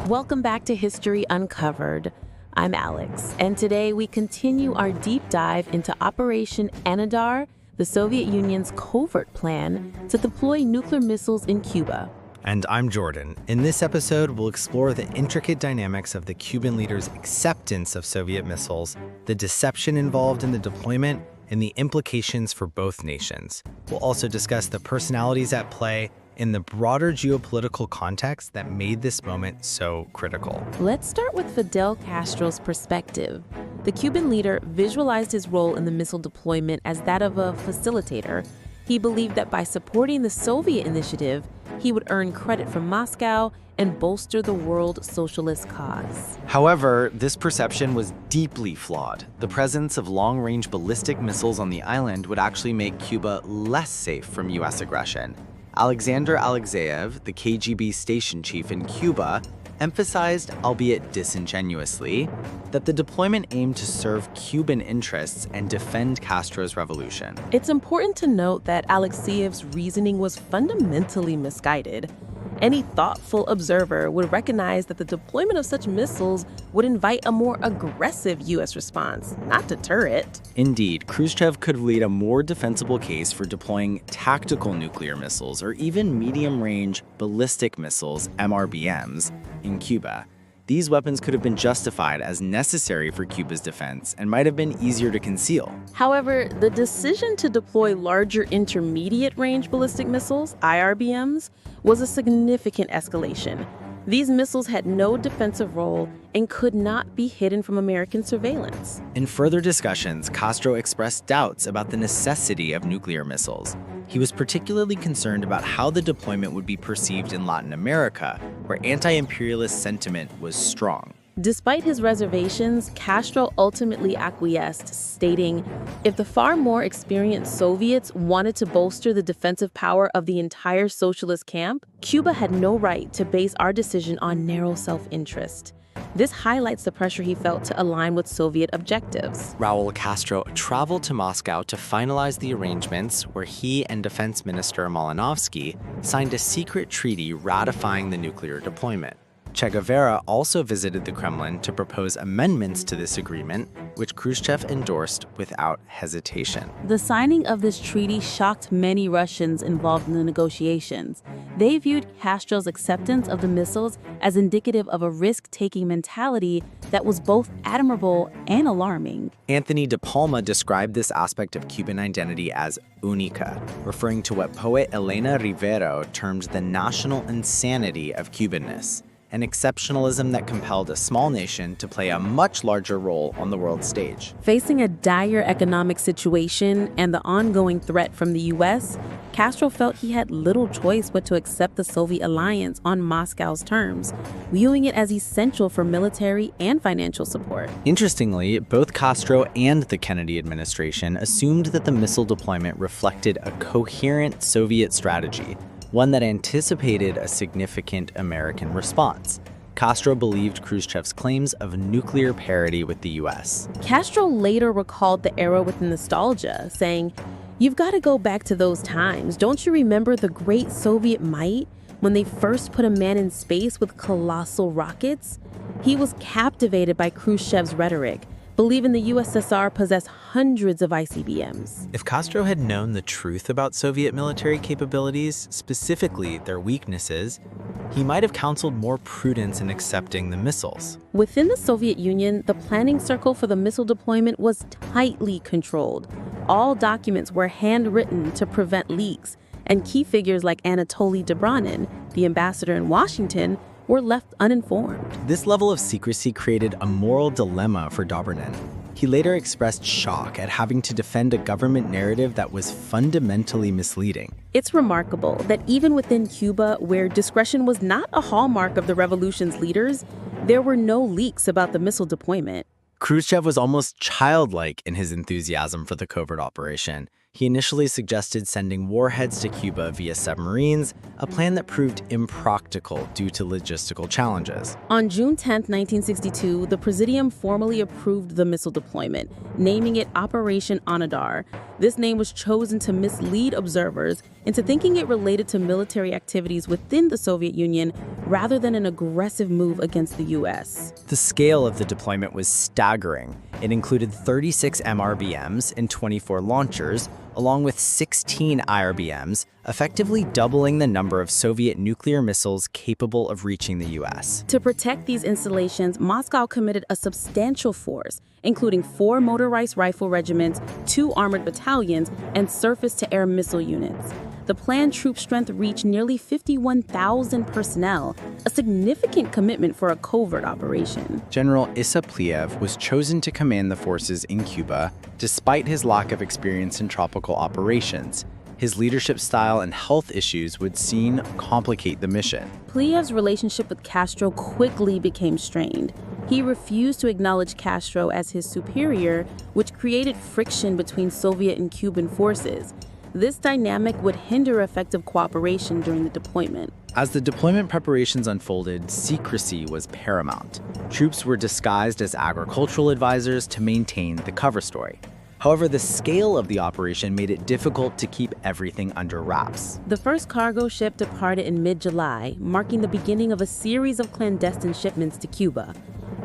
Welcome back to History Uncovered. I'm Alex, and today we continue our deep dive into Operation Anadyr, the Soviet Union's covert plan to deploy nuclear missiles in Cuba. And I'm Jordan. In this episode, we'll explore the intricate dynamics of the Cuban leaders' acceptance of Soviet missiles, the deception involved in the deployment, and the implications for both nations. We'll also discuss the personalities at play in the broader geopolitical context that made this moment so critical. Let's start with Fidel Castro's perspective. The Cuban leader visualized his role in the missile deployment as that of a facilitator. He believed that by supporting the Soviet initiative, he would earn credit from Moscow and bolster the world socialist cause. However, this perception was deeply flawed. The presence of long-range ballistic missiles on the island would actually make Cuba less safe from U.S. aggression. Alexander Alexeyev, the KGB station chief in Cuba, emphasized, albeit disingenuously, that the deployment aimed to serve Cuban interests and defend Castro's revolution. It's important to note that Alexeyev's reasoning was fundamentally misguided. Any thoughtful observer would recognize that the deployment of such missiles would invite a more aggressive U.S. response, not deter it. Indeed, Khrushchev could lead a more defensible case for deploying tactical nuclear missiles or even medium-range ballistic missiles, MRBMs, in Cuba. These weapons could have been justified as necessary for Cuba's defense and might have been easier to conceal. However, the decision to deploy larger intermediate-range ballistic missiles, IRBMs, was a significant escalation. These missiles had no defensive role and could not be hidden from American surveillance. In further discussions, Castro expressed doubts about the necessity of nuclear missiles. He was particularly concerned about how the deployment would be perceived in Latin America, where anti-imperialist sentiment was strong. Despite his reservations, Castro ultimately acquiesced, stating, "If the far more experienced Soviets wanted to bolster the defensive power of the entire socialist camp, Cuba had no right to base our decision on narrow self-interest." This highlights the pressure he felt to align with Soviet objectives. Raul Castro traveled to Moscow to finalize the arrangements where he and Defense Minister Malinovsky signed a secret treaty ratifying the nuclear deployment. Che Guevara also visited the Kremlin to propose amendments to this agreement, which Khrushchev endorsed without hesitation. The signing of this treaty shocked many Russians involved in the negotiations. They viewed Castro's acceptance of the missiles as indicative of a risk-taking mentality that was both admirable and alarming. Anthony de Palma described this aspect of Cuban identity as única, referring to what poet Elena Rivero termed the national insanity of Cubanness, an exceptionalism that compelled a small nation to play a much larger role on the world stage. Facing a dire economic situation and the ongoing threat from the U.S., Castro felt he had little choice but to accept the Soviet alliance on Moscow's terms, viewing it as essential for military and financial support. Interestingly, both Castro and the Kennedy administration assumed that the missile deployment reflected a coherent Soviet strategy, one that anticipated a significant American response. Castro believed Khrushchev's claims of nuclear parity with the U.S. Castro later recalled the era with nostalgia, saying, "You've got to go back to those times. Don't you remember the great Soviet might when they first put a man in space with colossal rockets?" He was captivated by Khrushchev's rhetoric, believing the USSR possessed hundreds of ICBMs. If Castro had known the truth about Soviet military capabilities, specifically their weaknesses, he might have counseled more prudence in accepting the missiles. Within the Soviet Union, the planning circle for the missile deployment was tightly controlled. All documents were handwritten to prevent leaks, and key figures like Anatoly Dobrynin, the ambassador in Washington, were left uninformed. This level of secrecy created a moral dilemma for Dobrynin. He later expressed shock at having to defend a government narrative that was fundamentally misleading. It's remarkable that even within Cuba, where discretion was not a hallmark of the revolution's leaders, there were no leaks about the missile deployment. Khrushchev was almost childlike in his enthusiasm for the covert operation. He initially suggested sending warheads to Cuba via submarines, a plan that proved impractical due to logistical challenges. On June 10, 1962, the Presidium formally approved the missile deployment, naming it Operation Anadyr. This name was chosen to mislead observers into thinking it related to military activities within the Soviet Union rather than an aggressive move against the U.S. The scale of the deployment was staggering. It included 36 MRBMs and 24 launchers, along with 16 IRBMs, effectively doubling the number of Soviet nuclear missiles capable of reaching the U.S. To protect these installations, Moscow committed a substantial force, including 4 motorized rifle regiments, 2 armored battalions, and surface-to-air missile units. The planned troop strength reached nearly 51,000 personnel, a significant commitment for a covert operation. General Issa Pliyev was chosen to command the forces in Cuba, despite his lack of experience in tropical operations. His leadership style and health issues would soon complicate the mission. Pliyev's relationship with Castro quickly became strained. He refused to acknowledge Castro as his superior, which created friction between Soviet and Cuban forces. This dynamic would hinder effective cooperation during the deployment. As the deployment preparations unfolded, secrecy was paramount. Troops were disguised as agricultural advisors to maintain the cover story. However, the scale of the operation made it difficult to keep everything under wraps. The first cargo ship departed in mid-July, marking the beginning of a series of clandestine shipments to Cuba.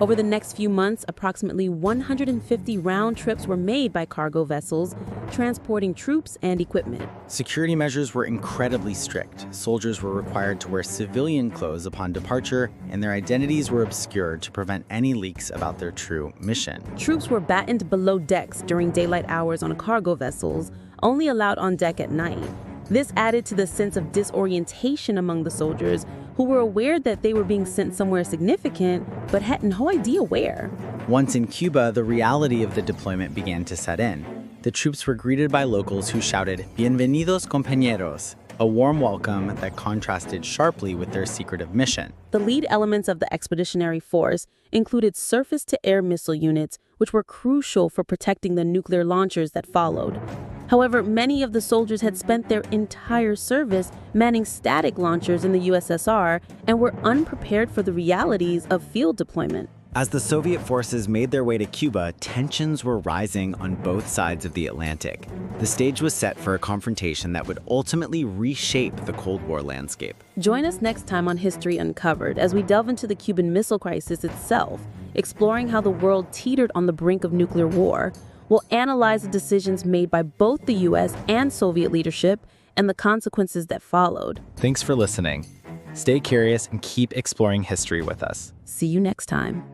Over the next few months, approximately 150 round trips were made by cargo vessels, transporting troops and equipment. Security measures were incredibly strict. Soldiers were required to wear civilian clothes upon departure, and their identities were obscured to prevent any leaks about their true mission. Troops were battened below decks during daylight hours on cargo vessels, only allowed on deck at night. This added to the sense of disorientation among the soldiers, who were aware that they were being sent somewhere significant, but had no idea where. Once in Cuba, the reality of the deployment began to set in. The troops were greeted by locals who shouted, "Bienvenidos, compañeros," a warm welcome that contrasted sharply with their secretive mission. The lead elements of the expeditionary force included surface-to-air missile units, which were crucial for protecting the nuclear launchers that followed. However, many of the soldiers had spent their entire service manning static launchers in the USSR and were unprepared for the realities of field deployment. As the Soviet forces made their way to Cuba, tensions were rising on both sides of the Atlantic. The stage was set for a confrontation that would ultimately reshape the Cold War landscape. Join us next time on History Uncovered as we delve into the Cuban Missile Crisis itself, exploring how the world teetered on the brink of nuclear war. We'll analyze the decisions made by both the U.S. and Soviet leadership and the consequences that followed. Thanks for listening. Stay curious and keep exploring history with us. See you next time.